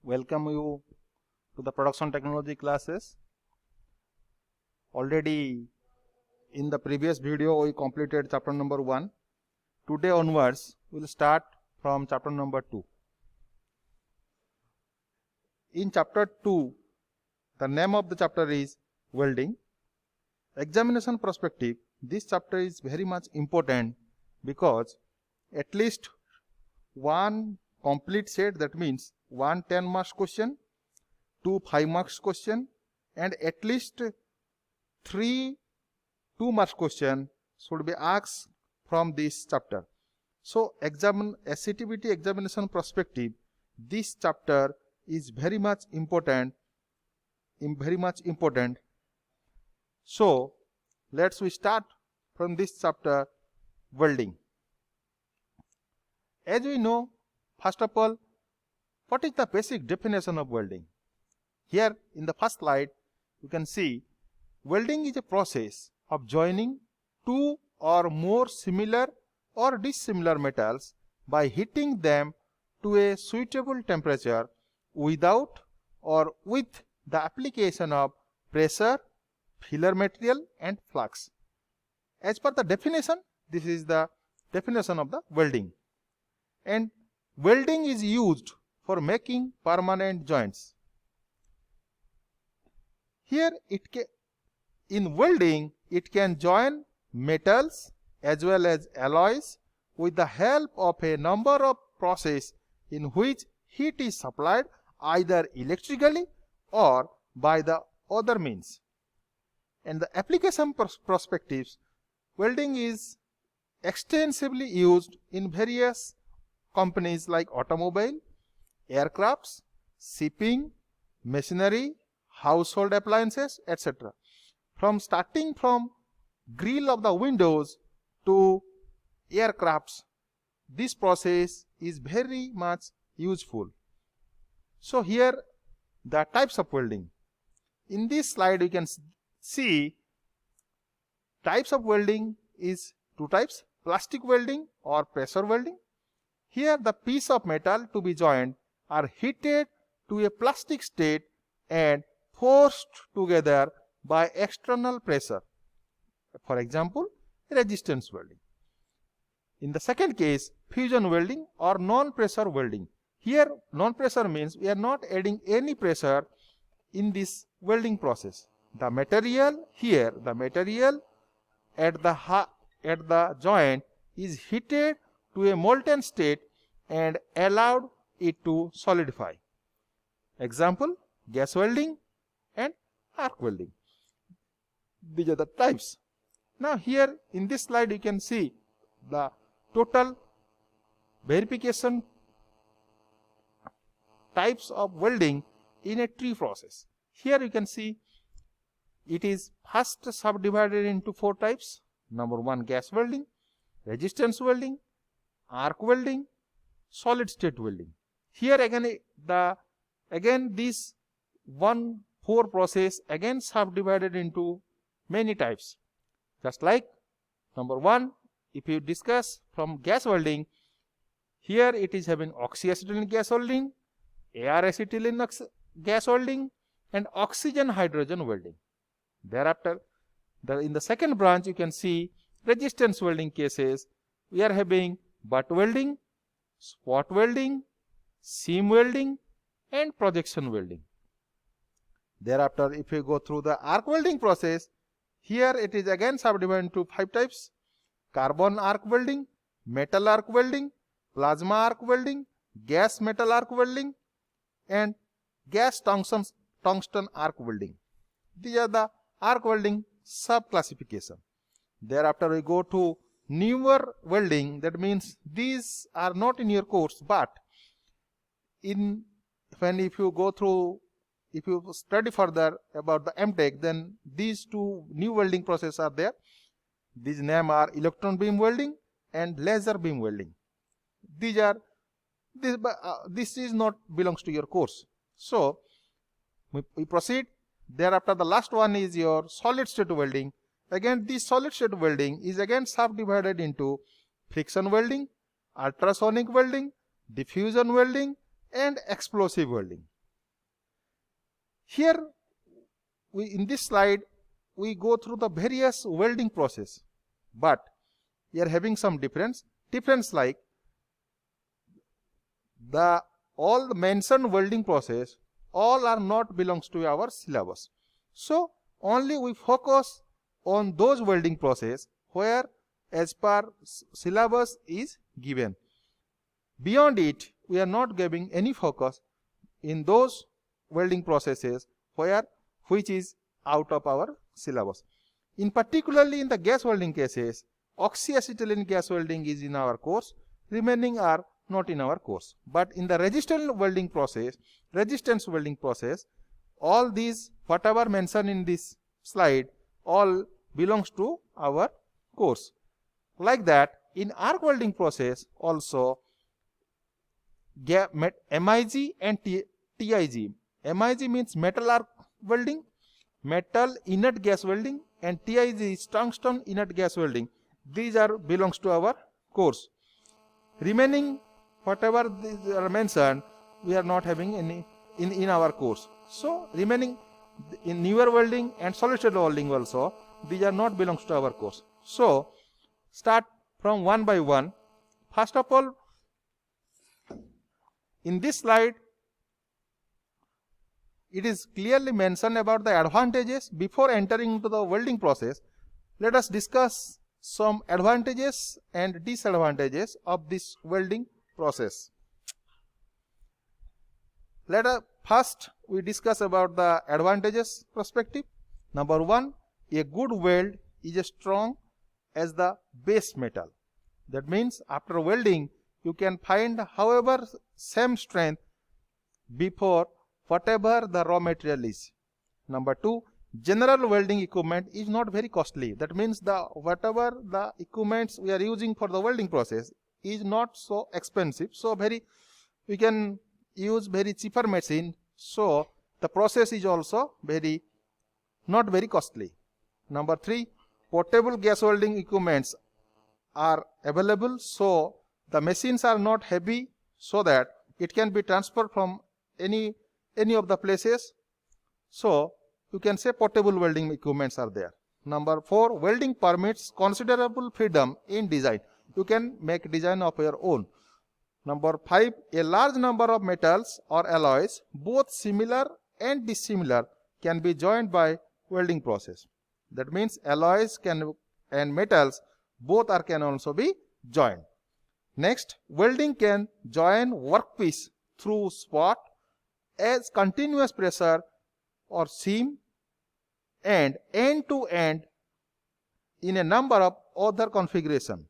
welcome you to the production technology classes. Already in the previous video we completed chapter number 1. Today onwards we will start from chapter number 2. In chapter 2, the name of the chapter is welding. Examination perspective, this chapter is very much important because at least one complete set, that means one 10 marks question, 2 5 marks question, and at least 3 2 marks question should be asked from this chapter. So SCTBT examination perspective, this chapter is very much important. So let's we start from this chapter, welding. As we know, first of all, what is the basic definition of welding? Here in the first slide you can see welding is a process of joining two or more similar or dissimilar metals by heating them to a suitable temperature without or with the application of pressure, filler material and flux. As per the definition, this is the definition of the welding. And welding is used for making permanent joints. Here in welding it can join metals as well as alloys with the help of a number of processes in which heat is supplied either electrically or by the other means. And the application perspectives, welding is extensively used in various companies like automobile, aircrafts, shipping, machinery, household appliances, etc. Starting from grill of the windows to aircrafts, this process is very much useful. So here the types of welding. In this slide you can see types of welding is two types: plastic welding or pressure welding. Here the piece of metal to be joined are heated to a plastic state and forced together by external pressure. For example, resistance welding. In the second case, fusion welding or non-pressure welding. Here non-pressure means we are not adding any pressure in this welding process. The material at the joint is heated to a molten state and allowed it to solidify. Example, gas welding and arc welding. These are the types. Now here in this slide you can see the total verification types of welding in a tree process. Here you can see it is first subdivided into 4 types. Number 1, gas welding, resistance welding, arc welding, solid state welding. Here again this 4 process again subdivided into many types. Just like number 1, if you discuss from gas welding, here it is having oxyacetylene gas welding, air acetylene gas welding and oxygen hydrogen welding. Thereafter, in the second branch you can see resistance welding cases. We are having butt welding, spot welding, seam welding and projection welding. Thereafter, if you go through the arc welding process, here it is again subdivided into 5 types: carbon arc welding, metal arc welding, plasma arc welding, gas metal arc welding and gas tungsten arc welding. These are the arc welding sub-classification. Thereafter we go to newer welding, that means these are not in your course, but if you study further about the MTech, then these 2 new welding processes are there. These names are electron beam welding and laser beam welding. This is not belongs to your course. So we proceed. Thereafter the last one is your solid state welding. Again this solid state welding is again subdivided into friction welding, ultrasonic welding, diffusion welding and explosive welding. Here, in this slide, we go through the various welding process, but we are having some difference like all the mentioned welding process, all are not belongs to our syllabus. So only we focus on those welding process where as per syllabus is given. Beyond it, we are not giving any focus in those welding processes which is out of our syllabus. In particularly in the gas welding cases, oxyacetylene gas welding is in our course, remaining are not in our course. But in the resistance welding process, all these whatever mentioned in this slide all belongs to our course. Like that, in arc welding process also MIG and TIG. MIG means metal arc welding, metal inert gas welding, and TIG is tungsten inert gas welding. These are belongs to our course. Remaining whatever these are mentioned, we are not having any in our course. So remaining in newer welding and solid state welding also, these are not belongs to our course. So start from one by one. First of all, in this slide, it is clearly mentioned about the advantages. Before entering into the welding process, let us discuss some advantages and disadvantages of this welding process. Let us first we discuss about the advantages perspective. Number one, a good weld is as strong as the base metal. That means after welding, you can find however same strength before whatever the raw material is. Number two, general welding equipment is not very costly. That means whatever the equipments we are using for the welding process is not so expensive. So we can use very cheaper machine. So the process is also not very costly. Number three, portable gas welding equipments are available. So the machines are not heavy, so that it can be transferred from any of the places. So you can say portable welding equipments are there. Number four, welding permits considerable freedom in design. You can make design of your own. Number five, a large number of metals or alloys, both similar and dissimilar, can be joined by welding process. That means alloys and metals both can also be joined. Next, welding can join workpiece through spot as continuous pressure or seam and end to end in a number of other configuration.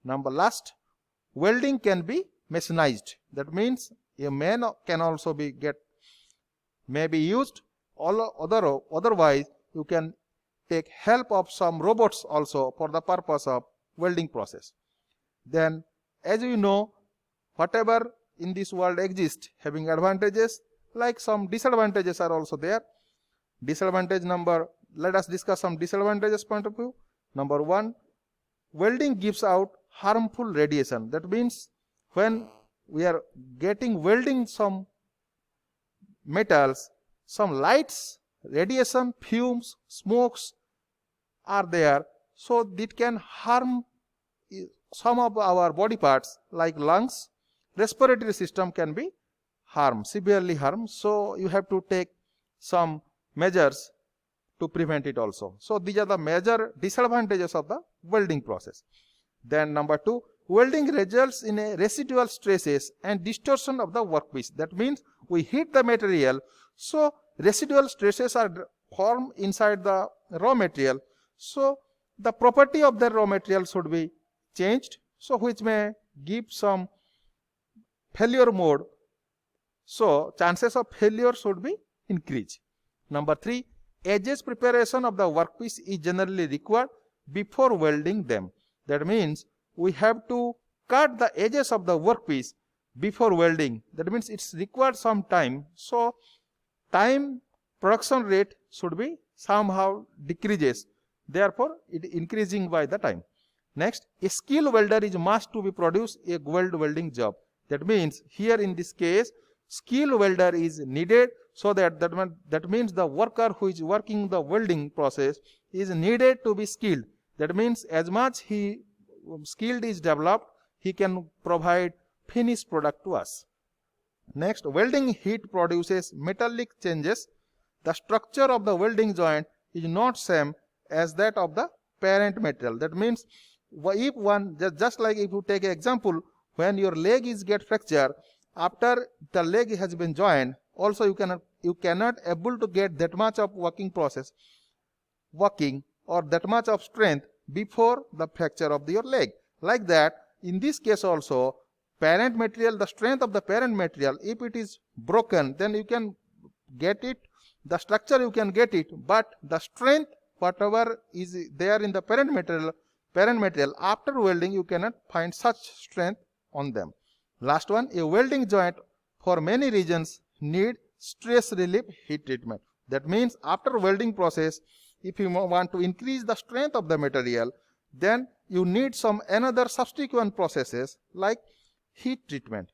Number last, welding can be machinized. That means a man can also may be used. Otherwise, you can take help of some robots also for the purpose of welding process. Then, as you know, whatever in this world exists having advantages, like some disadvantages are also there. Let us discuss some disadvantages point of view. Number one, welding gives out harmful radiation. That means when we are welding some metals, some lights, radiation, fumes, smokes are there. So it can harm some of our body parts like lungs, respiratory system can be severely harmed. So you have to take some measures to prevent it also. So these are the major disadvantages of the welding process. Then number two, welding results in a residual stresses and distortion of the workpiece. That means we heat the material, so residual stresses are formed inside the raw material. So the property of the raw material should be changed, so which may give some failure mode. So chances of failure should be increased. Number three, edges preparation of the workpiece is generally required before welding them. That means we have to cut the edges of the workpiece before welding. That means it's required some time. So time production rate should be somehow decreases. Therefore, it increasing by the time. Next, a skilled welder is must to be produce a welding job. That means here in this case, skilled welder is needed so that means the worker who is working the welding process is needed to be skilled. That means as much he skilled is developed, he can provide finished product to us. Next, welding heat produces metallic changes. The structure of the welding joint is not same as that of the parent material. That means if one, just like if you take an example, when your leg is get fracture, after the leg has been joined, also you cannot able to get that much of working or that much of strength before the fracture of your leg. Like that, in this case also, parent material, the strength of the parent material, if it is broken, then you can get it, the structure you can get it, but the strength whatever is there in the parent material, after welding you cannot find such strength on them. Last one, a welding joint for many regions need stress relief heat treatment. That means after welding process, if you want to increase the strength of the material, then you need some another subsequent processes like heat treatment.